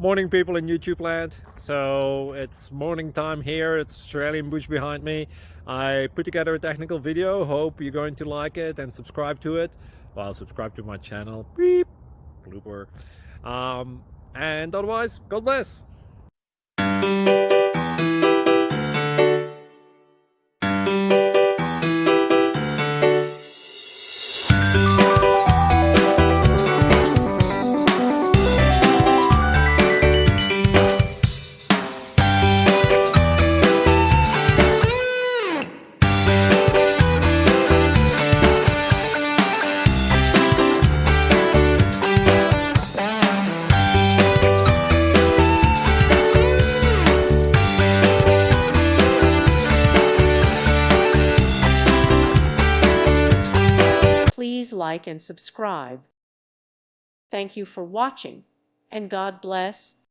Morning people in YouTube land. So it's morning time here. It's Australian bush behind me. I put together a technical video. Hope you're going to like it and subscribe to it. Well, subscribe to my channel. Beep. Blooper. And otherwise, God bless. Please like and subscribe. Thank you for watching, and God bless.